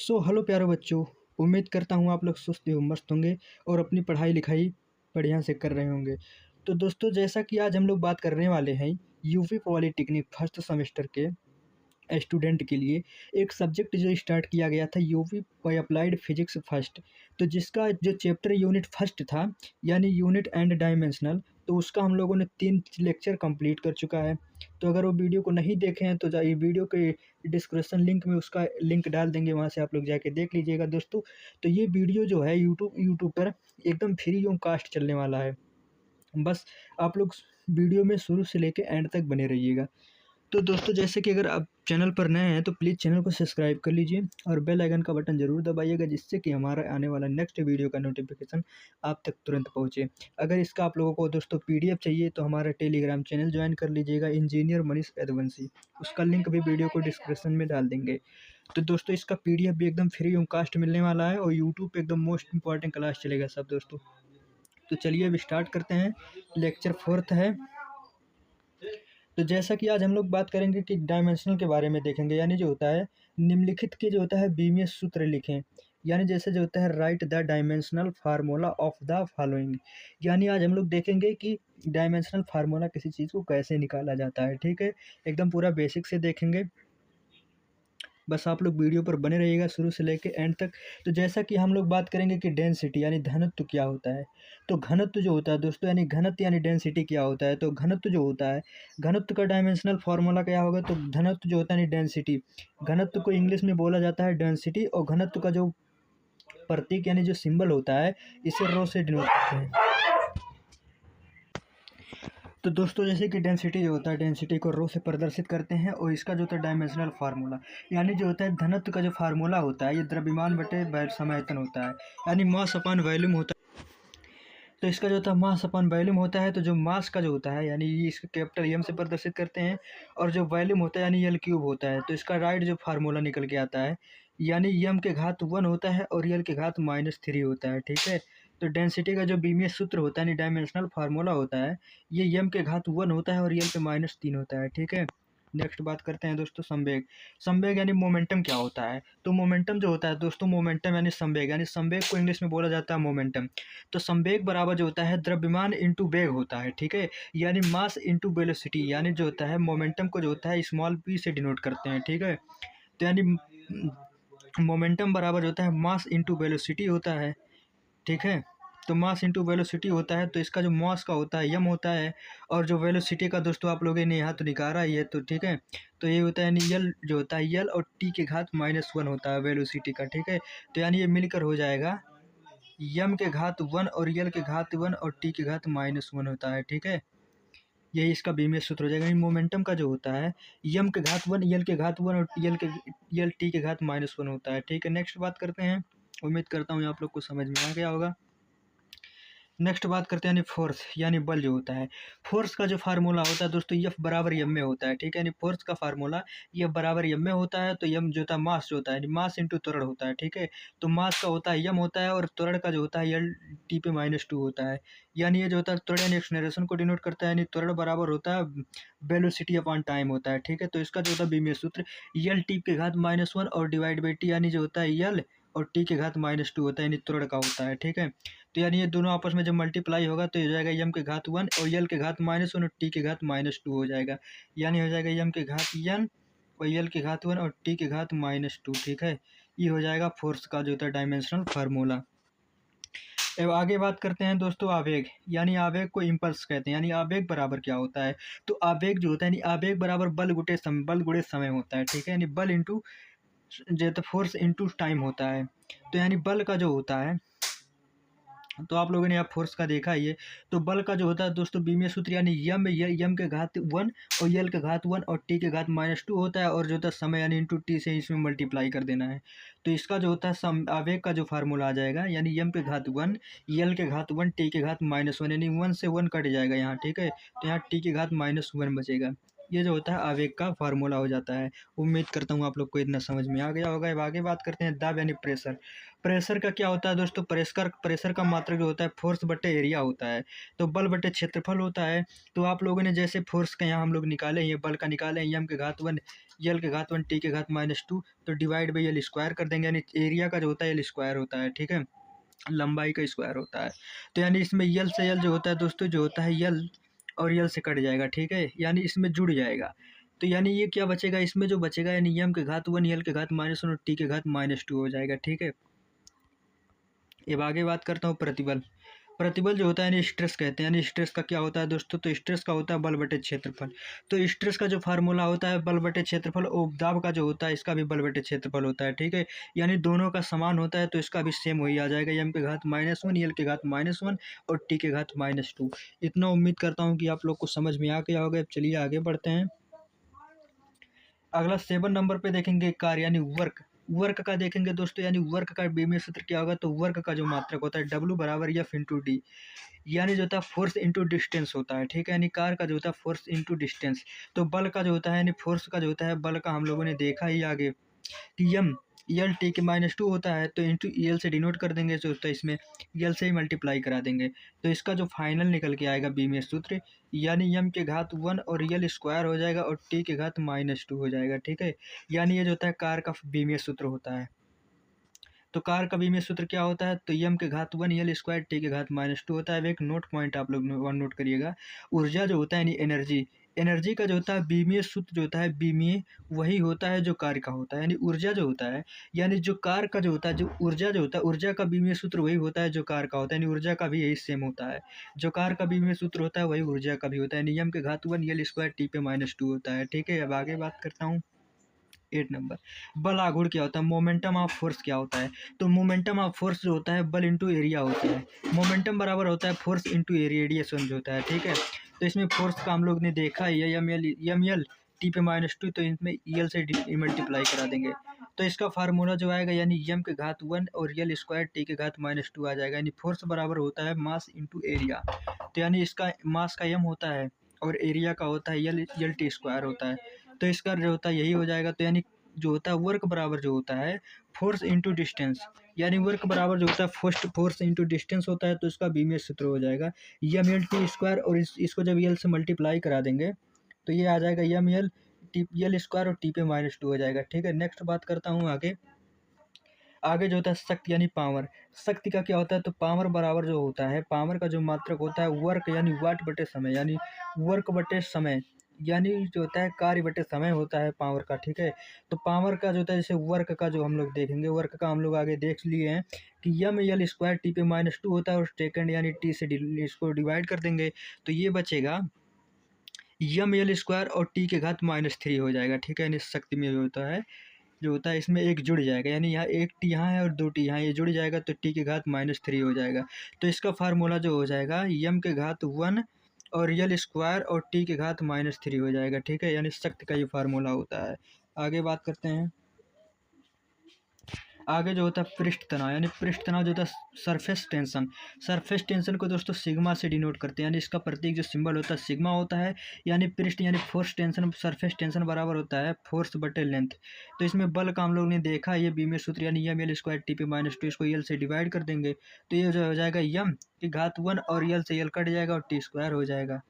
Hello प्यारे बच्चों। उम्मीद करता हूँ आप लोग सुस्त हो मस्त होंगे और अपनी पढ़ाई लिखाई बढ़िया से कर रहे होंगे। तो दोस्तों, जैसा कि आज हम लोग बात करने वाले हैं यूपी पॉलिटेक्निक फर्स्ट सेमेस्टर के स्टूडेंट के लिए एक सब्जेक्ट जो स्टार्ट किया गया था, UP by applied physics first. तो जिसका जो चैप्टर यूनिट फर्स्ट था, यानी यूनिट एंड डायमेंशनल, तो उसका हम लोगों ने 3 लेक्चर कंप्लीट कर चुका है। तो अगर वो वीडियो को नहीं देखे हैं तो जाइए, वीडियो के डिस्क्रिप्शन लिंक में उसका लिंक डाल देंगे, वहाँ से आप लोग जाके देख लीजिएगा दोस्तों। तो ये वीडियो जो है यूट्यूब पर एकदम फ्री ऑफ कास्ट चलने वाला है। बस आप लोग वीडियो में शुरू से लेके एंड तक बने रहिएगा। तो दोस्तों, जैसे कि अगर आप चैनल पर नए हैं तो प्लीज़ चैनल को सब्सक्राइब कर लीजिए और बेल आइकन का बटन ज़रूर दबाइएगा, जिससे कि हमारा आने वाला नेक्स्ट वीडियो का नोटिफिकेशन आप तक तुरंत पहुंचे। अगर इसका आप लोगों को दोस्तों पीडीएफ चाहिए तो हमारा टेलीग्राम चैनल ज्वाइन कर लीजिएगा, इंजीनियर मनीष यदुवंशी। उसका लिंक भी वीडियो को डिस्क्रिप्शन में डाल देंगे। तो दोस्तों, इसका पीडीएफ भी एकदम फ्री ऑफ कास्ट मिलने वाला है और यूट्यूब पर एकदम मोस्ट इंपॉर्टेंट क्लास चलेगा सब दोस्तों। तो चलिए अब स्टार्ट करते हैं। लेक्चर 4 है। तो जैसा कि आज हम लोग बात करेंगे कि डायमेंशनल के बारे में देखेंगे, यानी जो होता है निम्नलिखित के जो होता है बीमीय सूत्र लिखें। यानी जैसे जो होता है right the dimensional formula of the following. यानी आज हम लोग देखेंगे कि डायमेंशनल फार्मूला किसी चीज़ को कैसे निकाला जाता है। ठीक है, एकदम पूरा बेसिक से देखेंगे। बस आप लोग वीडियो पर बने रहिएगा शुरू से लेके एंड तक। तो जैसा कि हम लोग बात करेंगे कि डेंसिटी यानी घनत्व क्या होता है। तो घनत्व जो होता है दोस्तों, यानी घनत्व यानी डेंसिटी क्या होता है। तो घनत्व जो होता है, घनत्व का डायमेंशनल फार्मूला क्या होगा। तो घनत्व जो होता है यानी डेंसिटी, घनत्व को इंग्लिश में बोला जाता है डेंसिटी। और घनत्व का जो प्रतीक यानी जो सिंबल होता है, इसे रो से डिनोट करते हैं। तो दोस्तों, जैसे कि डेंसिटी जो होता है, डेंसिटी को रो से प्रदर्शित करते हैं। और इसका जो होता है डायमेंशनल फार्मूला, यानी जो होता है घनत्व का जो फार्मूला होता है, ये द्रव्यमान बटे समायतन होता है, यानी मास अपॉन वॉल्यूम होता है। तो इसका जो होता है मास अपॉन वॉल्यूम होता है। तो जो मास का जो होता है यानी ये इसका कैपिटल एम से प्रदर्शित करते हैं। और जो वॉल्यूम होता है यानी एल क्यूब होता है। तो इसका राइट जो फार्मूला निकल के आता है, यानी यम के घात 1 होता है और यल के घात -3 होता है। ठीक है, तो डेंसिटी का जो बीमीय सूत्र होता है यानी डायमेंशनल फार्मूला होता है, ये यम के घात 1 होता है और यल के -3 होता है। ठीक है, नेक्स्ट बात करते हैं दोस्तों संवेग। संवेग यानी मोमेंटम क्या होता है। तो मोमेंटम जो होता है दोस्तों, मोमेंटम यानी संवेग, यानी संवेग को इंग्लिश में बोला जाता है मोमेंटम। तो संवेग बराबर जो होता है द्रव्यमान इंटू वेग होता है। ठीक है, यानी मास इंटू वेलोसिटी, यानी जो होता है मोमेंटम को जो होता है स्मॉल p से डिनोट करते हैं। ठीक है, तो यानी मोमेंटम बराबर होता है मास इंटू वेलोसिटी होता है। ठीक है, तो मास इंटू वेलोसिटी होता है। तो इसका जो मास का होता है यम होता है, और जो वेलोसिटी का दोस्तों आप लोगों ने यहाँ तो निकाला ही है। तो ठीक है, तो ये होता है यानी यल जो होता है यल और टी के घात -1 होता है वेलोसिटी का। ठीक है, तो यानी ये मिलकर हो जाएगा यम के घात 1 और यल के घात 1 और टी के घात -1 होता है। ठीक है, यही इसका बीमीय सूत्र हो जाएगा। मोमेंटम का जो होता है यम के घात 1 यल के घात 1 और यल टी के घात -1 होता है। ठीक है, नेक्स्ट बात करते हैं। उम्मीद करता हूँ आप लोग को समझ में आ गया होगा। नेक्स्ट बात करते हैं यानी फोर्स यानी बल जो होता है। फोर्स का जो फार्मूला होता है दोस्तों, एफ बराबर एम में होता है। ठीक है, यानी फोर्स का फार्मूला एफ बराबर एम में होता है। तो एम जो होता है मास जो होता है, यानी मास इंटू त्वरण होता है। ठीक है, तो मास का होता है एम होता है और त्वरण का जो होता है यल टी पे -2 होता है। यानी ये जो होता है त्वरण यानी एक्सलरेशन को डिनोट करता है, यानी त्वरण बराबर होता है वेलोसिटी अपॉन टाइम होता है। ठीक है, तो इसका जो होता है बीमीय सूत्र यल टी के घात -1 और डिवाइड बाई टी, यानी जो होता है यल और टी के घात -2 होता है, यानी त्वरण का होता है। ठीक है, तो यानी ये दोनों आपस में जब मल्टीप्लाई होगा तो हो जाएगा यम के घात 1 और यल के घात -1 और टी के घात -2 हो जाएगा। यानी हो जाएगा यम के घात n और यल के घात 1 और टी के घात -2। ठीक है, ये हो जाएगा फोर्स का जो होता है डायमेंशनल फार्मूला। अब आगे बात करते हैं दोस्तों आवेग, यानी आवेग को इम्पल्स कहते हैं। यानी आवेग बराबर क्या होता है। तो आवेग जो होता है यानी आवेग बराबर बल गुणे समय होता है। ठीक है, यानी बल इंटू जो फोर्स इंटू टाइम होता है। तो यानी बल का जो होता है, तो आप लोगों ने आप फोर्स का देखा ही है। तो बल का जो होता है दोस्तों बीमीय सूत्र यानी यम के घात 1 और यल के घात 1 और टी के घात -2 होता है। और जो होता है समय यानी इंटू टी से इसमें मल्टीप्लाई कर देना है। तो इसका जो होता है आवेग का जो फार्मूला आ जाएगा, यानी यम के घात 1 यल के घात 1 टी के घात -1, यानी 1 से 1 कट जाएगा यहाँ। ठीक है, तो यहाँ टी के घात -1 बचेगा। ये जो होता है आवेग का फार्मूला हो जाता है। उम्मीद करता हूँ आप लोग को इतना समझ में आ गया होगा। अब आगे बात करते हैं दाब यानी प्रेशर। प्रेशर का क्या होता है दोस्तों? प्रेशर प्रेशर का मात्रक जो होता है फोर्स बटे एरिया होता है। तो बल बटे क्षेत्रफल होता है। तो आप लोगों ने जैसे फोर्स का यहाँ हम लोग निकाले, ये बल का निकाले, एम के घात 1 यल के घात 1 टी के घात -2, तो डिवाइड बाई यल स्क्वायर कर देंगे, यानी एरिया का जो होता है यल स्क्वायर होता है, ठीक है, लंबाई का स्क्वायर होता है। तो यानी इसमें यल से यल जो होता है दोस्तों, जो होता है यल और यल से कट जाएगा, ठीक है, यानी इसमें जुड़ जाएगा। तो यानी ये क्या बचेगा, इसमें जो बचेगा यानी एम के घात 1 यल के घात -1 और टी के घात -2 हो जाएगा, ठीक है। अब आगे बात करता हूँ प्रतिबल। प्रतिबल जो होता है यानी स्ट्रेस कहते हैं, यानी स्ट्रेस का क्या होता है दोस्तों? तो स्ट्रेस का होता है बल बटे क्षेत्रफल। तो स्ट्रेस का जो फार्मूला होता है बल बटे क्षेत्रफल, और दाब का जो होता है इसका भी बल बटे क्षेत्रफल होता है, ठीक है। यानी दोनों का समान होता है, तो इसका भी सेम वही आ जाएगा, एम के घात -1 यल के घात -1 और टी के घात -2। इतना उम्मीद करता हूँ कि आप लोग को समझ में आ गया होगा। अब चलिए आगे बढ़ते हैं। अगला 7 नंबर पे देखेंगे कार्य यानी वर्क। वर्क का देखेंगे दोस्तों, यानी वर्क का बीमीय सूत्र क्या होगा? तो वर्क का जो मात्रक होता है W बराबर एफ इंटू डी, यानी जो होता है फोर्स इंटू डिस्टेंस होता है, ठीक है। यानी कार का जो होता है फोर्स इंटू डिस्टेंस। तो बल का जो होता है यानी फोर्स का जो होता है, बल का हम लोगों ने देखा ही आगे कि एम यल टी के -2 होता है, तो इंटू यल से डिनोट कर देंगे, जो होता है इसमें यल से ही मल्टीप्लाई करा देंगे। तो इसका जो फाइनल निकल के आएगा बीमीय सूत्र, यानी एम के घात 1 और यल स्क्वायर हो जाएगा और टी के घात -2 हो जाएगा, ठीक है। यानी ये जो होता है कार का बीमीय सूत्र होता है। तो कार का बीमीय सूत्र क्या होता है? तो एम के घात 1 यल स्क्वायर टी के घात -2 होता है। अब एक नोट पॉइंट आप लोग वन नोट करिएगा, ऊर्जा जो होता है यानी एनर्जी, एनर्जी का जो होता है बीमीय सूत्र जो होता है, बीमीय वही होता है जो कार्य का होता है। यानी ऊर्जा जो होता है, यानी जो कार का जो होता है, जो ऊर्जा जो होता है, ऊर्जा का बीमीय सूत्र वही होता है जो कार का होता है, यानी ऊर्जा का भी यही सेम होता है। जो कार का बीमीय सूत्र होता है वही ऊर्जा का भी होता है, नियम के घात 1 यल स्क्वायर टी पे -2 होता है, ठीक है। अब आगे बात करता हूँ 8 नंबर। बल आघूर्ण क्या होता है? मोमेंटम ऑफ फोर्स क्या होता है? तो मोमेंटम ऑफ फोर्स जो होता है बल इंटू एरिया होता है। मोमेंटम बराबर होता है फोर्स इंटू रेडिएशन जो होता है, ठीक है। तो इसमें फोर्स का हम लोग ने देखा है एम एल टी पे -2, तो इसमें यल से मल्टीप्लाई करा देंगे। तो इसका फार्मूला जो आएगा यानी एम के घात 1 और यल स्क्वायर टी के घात -2 आ जाएगा, यानी फोर्स बराबर होता है मास इंटू एरिया। तो यानी इसका मास का एम होता है और एरिया का होता है यल टी स्क्वायर होता है। तो इसका जो होता है यही हो जाएगा। तो यानी जो होता है वर्क बराबर जो होता है फोर्स इंटू डिस्टेंस, यानी वर्क बराबर जो होता है फर्स्ट फोर्स इंटू डिस्टेंस होता है, तो इसका बीमीय सूत्र हो जाएगा एम एल टी स्क्वायर, और इसको जब यल से मल्टीप्लाई करा देंगे तो ये आ जाएगा M L T L square और टी पे -2 हो जाएगा, ठीक है। नेक्स्ट बात करता हूँ आगे। आगे जो होता है शक्ति यानी पावर। शक्ति का क्या होता है? तो पावर बराबर जो होता है, पावर का जो मात्रक होता है वर्क यानी वाट बटे समय, यानी वर्क बटे समय, यानी जो होता है कार्य बटे समय होता है पावर का, ठीक है। तो पावर का जो होता है जैसे वर्क का जो हम लोग देखेंगे, वर्क का हम लोग आगे देख लिए हैं कि एम यल स्क्वायर टी पे -2 होता है और सेकेंड यानी टी से इसको डिवाइड कर देंगे, तो ये बचेगा एम यल स्क्वायर और टी के घात -3 हो जाएगा, ठीक है। यानी शक्ति में जो होता है इसमें एक जुड़ जाएगा, यानी यहाँ एक टी यहाँ है और 2 टी यहाँ, ये जुड़ जाएगा तो टी के घात -3 हो जाएगा। तो इसका फार्मूला जो हो जाएगा एम के घात 1 और यल स्क्वायर और टी के घात -3 हो जाएगा, ठीक है। यानी शक्ति का ये फार्मूला होता है। आगे बात करते हैं। आगे जो होता है पृष्ठ तनाव, यानी पृष्ठ तनाव जो होता है सरफेस टेंशन। सरफेस टेंशन को दोस्तों सिग्मा से डिनोट करते हैं, यानी इसका प्रतीक जो सिंबल होता है सिग्मा होता है। यानी पृष्ठ यानी फोर्स टेंशन, सरफेस टेंशन बराबर होता है फोर्स बटे लेंथ। तो इसमें बल का हम लोग ने देखा ये बीमीय सूत्र, यानी एम एल स्क्वायर टी पे -2, इसको यल से डिवाइड कर देंगे, तो ये जो हो जाएगा एम की घात 1 और यल से यल कट जाएगा और टी स्क्वायर हो जाएगा।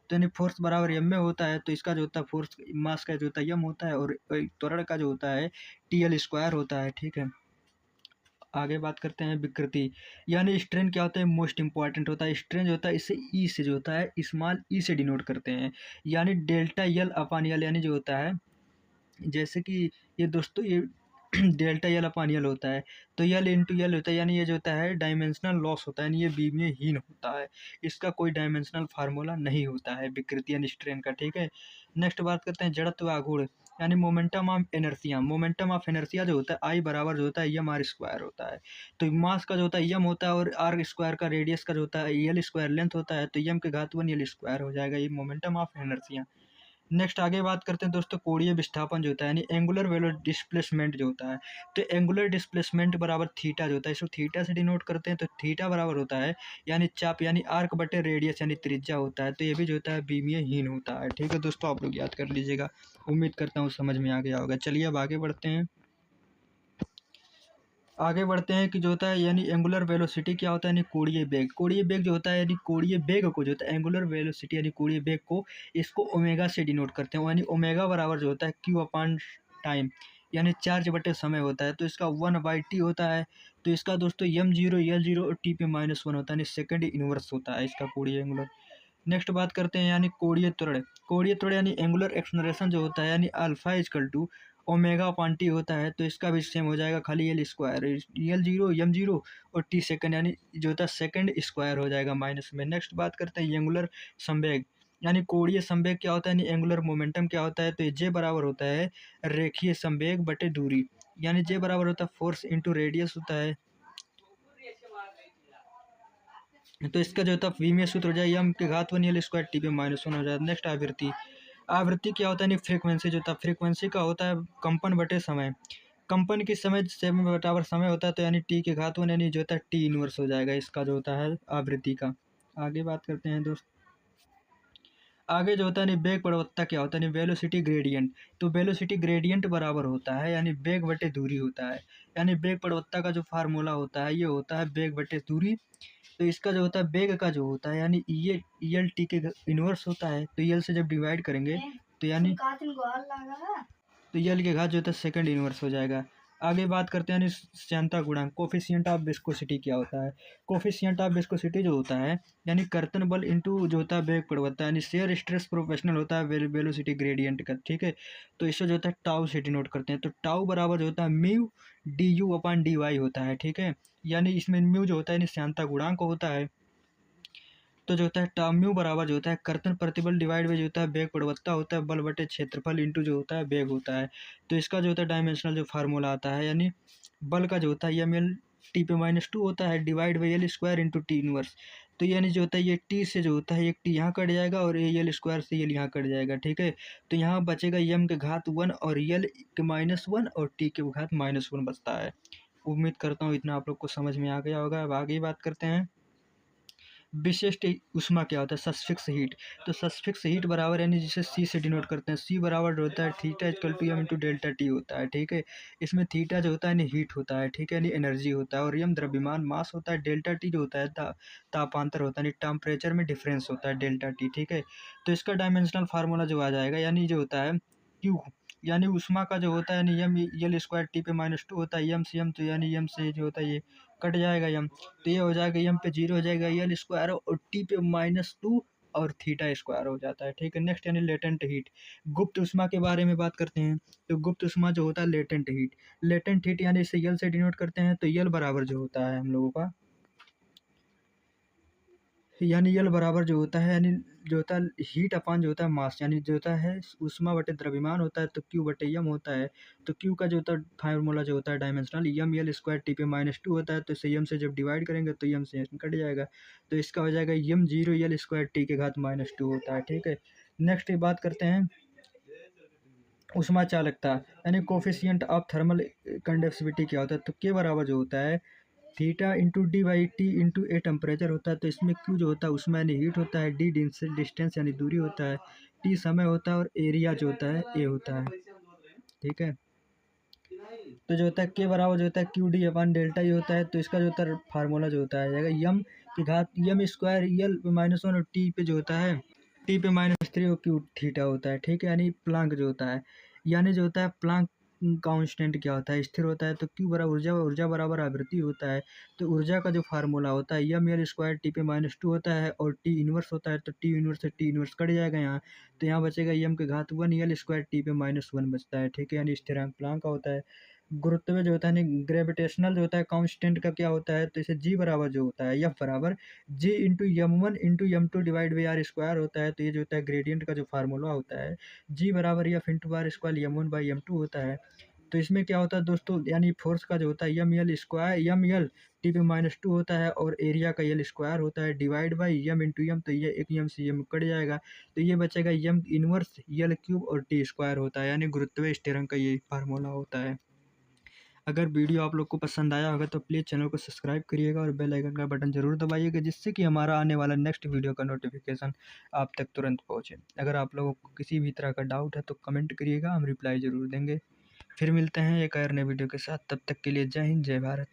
तो यानी फोर्स बराबर एम में होता है, तो इसका जो होता है फोर्स मास का जो होता है एम होता है और त्वरण का जो होता है टी एल स्क्वायर होता है, ठीक है। आगे बात करते हैं विकृति, यानी स्ट्रेन क्या होता है? मोस्ट इंपॉर्टेंट होता है। स्ट्रेन जो होता है इसे ई से जो होता है स्मॉल ई से डिनोट करते हैं, यानी डेल्टा यल अपान यल, यानी जो होता है जैसे कि ये दोस्तों ये डेल्टा यल अपान यल होता है, तो यल इंटू यल होता है, यानी ये जो होता है डायमेंशनल लॉस होता है, यानी ये बीमीय हीन होता है। इसका कोई डायमेंशनल फार्मूला नहीं होता है विकृति यानी स्ट्रेन का, ठीक है। नेक्स्ट बात करते हैं जड़त्व आघूर्ण, यानी momentum of inertia. Momentum of inertia जो होता है आई बराबर जो होता है एम आर स्क्वायर होता है। तो मास का जो होता है एम होता है और आर स्क्वायर का रेडियस का जो होता है यल स्क्वायर लेंथ होता है, तो एम के घात 1 यल स्क्वायर हो जाएगा, ये मोमेंटम ऑफ इनर्शिया। नेक्स्ट आगे बात करते हैं दोस्तों कोणीय विस्थापन जो होता है यानी एंगुलर वेलो डिस्प्लेसमेंट जो होता है। तो एंगुलर डिस्प्लेसमेंट बराबर थीटा जो होता है, इसको थीटा से डिनोट करते हैं। तो थीटा बराबर होता है यानी चाप यानी आर्क बटे रेडियस यानी त्रिज्या होता है। तो ये भी जो होता है विमीय हीन होता है। ठीक है दोस्तों, आप लोग याद कर लीजिएगा। उम्मीद करता हूँ समझ में आ गया होगा। चलिए अब आगे बढ़ते हैं। आगे बढ़ते हैं कि जो होता है यानी एंगुलर वेलोसिटी क्या होता है यानी कोणीय वेग। कोणीय वेग जो होता है यानी कोणीय वेग को जो होता है एंगुलर वेलोसिटी यानी कोणीय वेग को इसको ओमेगा से डिनोट करते हैं। यानी ओमेगा बराबर जो होता है क्यू अपॉन टाइम यानी चार्ज बटे समय होता है। तो इसका 1/t होता है। तो इसका दोस्तों m0 l0 और t पे -1 होता है यानी सेकंड इनवर्स होता है इसका कोणीय एंगुलर। नेक्स्ट बात करते हैं यानी कोणीय त्वरण। कोणीय त्वरण यानी एंगुलर एक्सलरेशन जो होता है यानी alpha is equal to omega upon T होता है। तो इसका भी सेम हो जाएगा, खाली L square L zero M zero और टी सेकंड यानी जो होता है सेकंड स्क्वायर हो जाएगा माइनस में। नेक्स्ट बात करते हैं एंगुलर संवेग यानी कोणीय संवेग क्या होता है यानी एंगुलर मोमेंटम क्या होता है। तो ये जे बराबर होता है रेखीय संवेग बटे दूरी यानी जे बराबर होता है फोर्स इंटू रेडियस होता है। तो इसका जो होता है विमीय सूत्र हो जाए एम के घात 1 एल स्क्वायर टी पे -1 हो जाए। नेक्स्ट आवृत्ति। आवृत्ति क्या होता है यानी फ्रीक्वेंसी जो होता है फ्रीक्वेंसी का होता है कंपन बटे समय। कंपन की समय से बराबर समय होता है तो यानी टी के घात 1 यानी जो होता है टी इनवर्स हो जाएगा इसका जो होता है आवृत्ति का। आगे बात करते हैं दोस्त। आगे जो होता है यानी वेग प्रवणता क्या होता है यानी वेलोसिटी ग्रेडियंट। तो वेलोसिटी ग्रेडियंट बराबर होता है यानी वेग बटे दूरी होता है। यानी वेग प्रवणता का जो फार्मूला होता है ये होता है वेग बटे दूरी। तो इसका जो होता है वेग का जो होता है यानी ये यल टी के इनवर्स होता है। तो यल से जब डिवाइड करेंगे तो यानी तो यल के घात जो होता है सेकंड इनवर्स हो जाएगा। आगे बात करते हैं यानी श्यानता गुणांक कोफिशिएंट ऑफ विस्कोसिटी क्या होता है। कोफिशिएंट ऑफ विस्कोसिटी जो होता है यानी कर्तन बल इंटू जो होता है वेग प्रवणता यानी शेयर स्ट्रेस प्रोफेशनल होता है वेलोसिटी ग्रेडियंट का। ठीक है, तो इससे जो होता है टाउ से डिनोट करते हैं। तो टाउ बराबर जो होता है mu D U upon D Y होता है। ठीक है, यानी इसमें म्यू जो होता है यानी श्यानता गुणांक होता है। तो जो होता है म्यू बराबर जो होता है कर्तन प्रतिबल डिवाइड में जो होता है वेग प्रवणता होता है बल बटे क्षेत्रफल इंटू जो होता है वेग होता है। तो इसका जो होता है डायमेंशनल जो फार्मूला आता है यानी बल का जो होता है एम एल टी पे -2 होता है divide by L square into T inverse. तो यानी जो होता है ये टी से जो होता है एक टी यहाँ कट जाएगा और ए एल स्क्वायर से एल यहाँ कट जाएगा। ठीक है, तो यहाँ बचेगा एम के घात 1 और एल के -1 और टी के घात -1 बचता है। उम्मीद करता हूँ इतना आप लोग को समझ में आ गया होगा। अब आगे बात करते हैं विशिष्ट ऊष्मा क्या होता है सस्फिक्स हीट। तो सस्फिक्स हीट बराबर यानी जिसे सी से डिनोट करते हैं सी बराबर जो होता है theta equal to M into delta T होता है। ठीक है, इसमें थीटा जो होता है यानी हीट होता है। ठीक है, यानी एनर्जी होता है और एम द्रव्यमान मास होता है। डेल्टा टी जो होता है तापांतर होता है यानी टेम्परेचर में डिफरेंस होता है डेल्टा टी। ठीक है, तो इसका डायमेंशनल फार्मूला जो आ जाएगा यानी जो होता है क्यू यानी ऊष्मा का जो होता है यानी एम एल स्क्वायर टी पे -2 होता है एम से एम तो यानी एम से जो होता है ये कट जाएगा एम। तो ये हो जाएगा एम पे 0 हो जाएगा एल स्क्वायर और टी पे -2 और थीटा स्क्वायर हो जाता है। ठीक है, नेक्स्ट यानी लेटेंट हीट। गुप्त ऊष्मा के बारे में बात करते हैं। तो गुप्त ऊष्मा जो होता है लेटेंट हीट। लेटेंट हीट यानी इसे यल से डिनोट करते हैं। तो यल बराबर जो होता है हम लोगों का यानी यल बराबर जो होता है यानी जो होता है हीट अपान जो होता है मास यानी जो होता है ऊष्मा बटे द्रव्यमान होता है। तो क्यू बटे यम होता है। तो क्यू का जो होता है फार्मूला जो होता है डायमेंशनल यम यल स्क्वायर टी पे -2 होता है। तो इसे यम से जब डिवाइड करेंगे तो यम से कट जाएगा। तो इसका हो जाएगा यम 0 यल स्क्वायर टी के घात -2 होता है। ठीक है, नेक्स्ट बात करते हैं ऊष्मा चालकता यानी कोफिशियंट ऑफ थर्मल कंडक्टिविटी क्या होता है। तो के बराबर जो होता है theta into D by T into a temperature होता है। तो इसमें क्यू जो होता है उसमें यानी हीट होता है डी डिस्टेंस यानी दूरी होता है टी समय होता है और एरिया जो होता है ए होता है। ठीक है, तो जो होता है के बराबर जो होता है क्यू डी अपन डेल्टा ये होता है। तो इसका जो होता है फार्मूला जो होता है जाएगा यम की घात यम स्क्वायर यल -1 और टी पे जो होता है टी पे -3 और क्यू थीटा होता है। ठीक है, यानी प्लांक जो होता है यानी जो होता है प्लांक कांस्टेंट क्या होता है स्थिर होता है। तो क्यू बराबर ऊर्जा ऊर्जा बराबर आवृत्ति होता है। तो ऊर्जा का जो फार्मूला होता है यम एल स्क्वायर टी पे -2 होता है और टी इनवर्स होता है। तो टी इनवर्स से टी इनवर्स कट जाएगा यहाँ। तो यहाँ बचेगा यम के घात 1 एल स्क्वायर टी पे -1 बचता है। ठीक है, यानी स्थिरांक प्लांक का होता है। गुरुत्व जो होता है यानी ग्रेविटेशनल जो होता है कांस्टेंट का क्या होता है। तो इसे जी बराबर जो होता है एफ बराबर G into m 1 into m 2 divide by R square होता है। तो ये जो होता है ग्रेडियंट का जो फार्मूला होता है जी बराबर F into R square m 1 by m 2 होता है। तो इसमें क्या होता है दोस्तों, यानी फोर्स का जो होता है यम यल स्क्वायर, यम यल टी पे -2 होता है और एरिया का यल स्क्वायर होता है डिवाइड बाई यम इंटू यम, तो ये एक यम से यम कट जाएगा, तो ये बचेगा यम इनवर्स यल क्यूब और टी स्क्वायर होता है, यानी गुरुत्वीय स्थिरांक का यही फार्मूला होता है। अगर वीडियो आप लोग को पसंद आया होगा तो प्लीज़ चैनल को सब्सक्राइब करिएगा और बेल आइकन का बटन ज़रूर दबाइएगा, जिससे कि हमारा आने वाला नेक्स्ट वीडियो का नोटिफिकेशन आप तक तुरंत पहुँचे। अगर आप लोगों को किसी भी तरह का डाउट है तो कमेंट करिएगा, हम रिप्लाई ज़रूर देंगे। फिर मिलते हैं एक और नए वीडियो के साथ, तब तक के लिए जय हिंद, जय भारत।